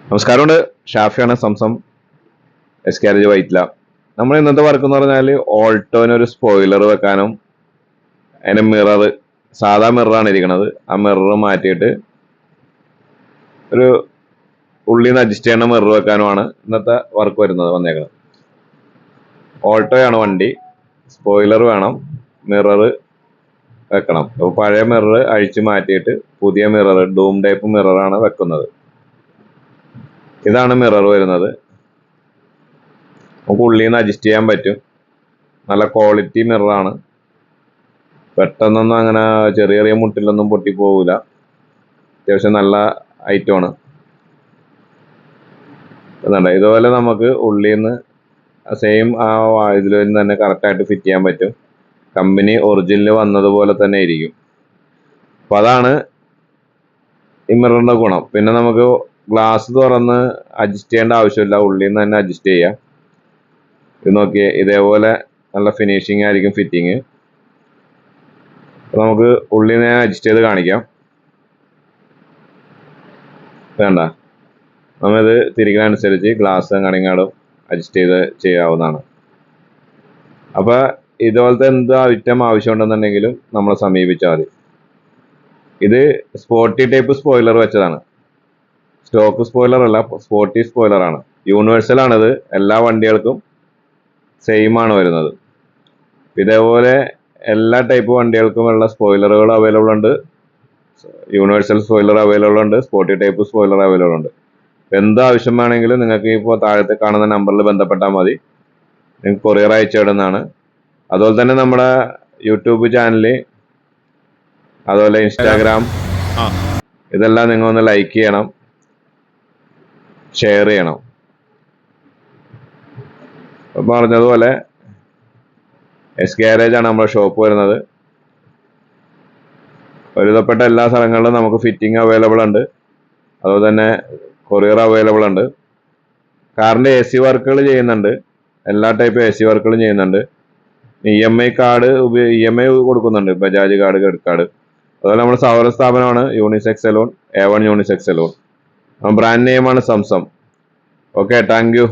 നമസ്കാരമുണ്ട്. ഷാഫിയാണ്, Zamzam S carriage Vyttila. നമ്മൾ ഇന്നത്തെ വർക്ക് എന്ന് പറഞ്ഞാൽ ഓൾട്ടോന് ഒരു സ്പോയിലർ വെക്കാനും അതിന്റെ മിറർ, സാധാ മിററാണ് ഇരിക്കുന്നത്, ആ മിറർ മാറ്റിയിട്ട് ഒരു ഉള്ളിൽ നിന്ന് അഡ്ജസ്റ്റ് ചെയ്യേണ്ട മിറർ വെക്കാനുമാണ് ഇന്നത്തെ വർക്ക് വന്നേക്കുന്നത്. ഓൾട്ടോയാണ് വണ്ടി, സ്പോയിലർ വേണം, മിറർ വെക്കണം. അപ്പോൾ പഴയ മിറർ അഴിച്ചു മാറ്റിയിട്ട് പുതിയ മിറർ, ഡൂം ടൈപ്പ് മിററാണ് വെക്കുന്നത്. ഇതാണ് മിറർ വരുന്നത്. നമുക്ക് ഉള്ളിൽ നിന്ന് അഡ്ജസ്റ്റ് ചെയ്യാൻ പറ്റും. നല്ല ക്വാളിറ്റി മിററാണ്. പെട്ടെന്നൊന്നും അങ്ങനെ ചെറിയ ചെറിയ മുട്ടിലൊന്നും പൊട്ടിപ്പോവില്ല. അത്യാവശ്യം നല്ല ഐറ്റമാണ്. എന്നുണ്ട് ഇതുപോലെ നമുക്ക് ഉള്ളിൽ നിന്ന് സെയിം ആ ഇതിൽ തന്നെ കറക്റ്റായിട്ട് ഫിറ്റ് ചെയ്യാൻ പറ്റും. കമ്പനി ഒറിജിനൽ വന്നതുപോലെ തന്നെ ഇരിക്കും. അപ്പോൾ അതാണ് ഈ മിററിൻ്റെ ഗുണം. പിന്നെ നമുക്ക് ഗ്ലാസ് തുറന്ന് അഡ്ജസ്റ്റ് ചെയ്യേണ്ട ആവശ്യമില്ല, ഉള്ളിൽ നിന്ന് തന്നെ അഡ്ജസ്റ്റ് ചെയ്യാം. ഇത് നോക്കിയേ, ഇതേപോലെ നല്ല ഫിനിഷിങ് ആയിരിക്കും ഫിറ്റിങ്. നമുക്ക് ഉള്ളിൽ നിന്ന് അഡ്ജസ്റ്റ് ചെയ്ത് കാണിക്കാം. വേണ്ട, നമ്മളിത് തിരിക്കുന്നതനുസരിച്ച് ഗ്ലാസ് കണിങ്ങാടും അഡ്ജസ്റ്റ് ചെയ്ത് ചെയ്യാവുന്നതാണ്. അപ്പോൾ ഇതുപോലത്തെ എന്ത് ഐറ്റം ആവശ്യമുണ്ടെന്നുണ്ടെങ്കിലും നമ്മളെ സമീപിച്ചാൽ മതി. ഇത് സ്പോർട്ടി ടൈപ്പ് സ്പോയിലർ വെച്ചതാണ്. സ്റ്റോക്ക് സ്പോയിലർ അല്ല, സ്പോർട്ടി സ്പോയിലറാണ്. യൂണിവേഴ്സൽ ആണിത്, എല്ലാ വണ്ടികൾക്കും സെയിം ആണ് വരുന്നത്. ഇതേപോലെ എല്ലാ ടൈപ്പ് വണ്ടികൾക്കും ഉള്ള സ്പോയിലറുകൾ അവൈലബിൾ ഉണ്ട്. യൂണിവേഴ്സൽ സ്പോയിലർ അവൈലബിൾ ഉണ്ട്, സ്പോർട്ടി ടൈപ്പ് സ്പോയിലർ അവൈലബിൾ ഉണ്ട്. എന്ത് ആവശ്യം വേണമെങ്കിലും നിങ്ങൾക്ക് ഇപ്പോൾ താഴത്തെ കാണുന്ന നമ്പറിൽ ബന്ധപ്പെട്ടാൽ മതി, നിങ്ങൾക്ക് കൊറിയർ അയച്ചിടുന്നതാണ്. അതുപോലെ തന്നെ നമ്മുടെ യൂട്യൂബ് ചാനൽ, അതുപോലെ ഇൻസ്റ്റാഗ്രാം, ഇതെല്ലാം നിങ്ങൾ ഒന്ന് ലൈക്ക് ചെയ്യണം, ഷെയർ ചെയ്യണം. പറഞ്ഞതുപോലെ എസ് ഗാരേജ് ആണ് നമ്മുടെ ഷോപ്പ് വരുന്നത്. ഒരുവിധപ്പെട്ട എല്ലാ സ്ഥലങ്ങളിലും നമുക്ക് ഫിറ്റിംഗ് അവൈലബിൾ ഉണ്ട്. അതുപോലെ തന്നെ കൊറിയർ അവൈലബിൾ ഉണ്ട്. കാറിൻ്റെ AC വർക്കുകൾ ചെയ്യുന്നുണ്ട്, എല്ലാ ടൈപ്പ് AC വർക്കുകളും ചെയ്യുന്നുണ്ട്. EMI കാർഡ് EMI കൊടുക്കുന്നുണ്ട്, ബജാജ് കാർഡ്, ക്രെഡിറ്റ് കാർഡ്. അതുപോലെ നമ്മുടെ സൗര സ്ഥാപനമാണ് unisex salon, A1 unisex salon. Brand നെയിമാണ് സംസം. Okay, thank U.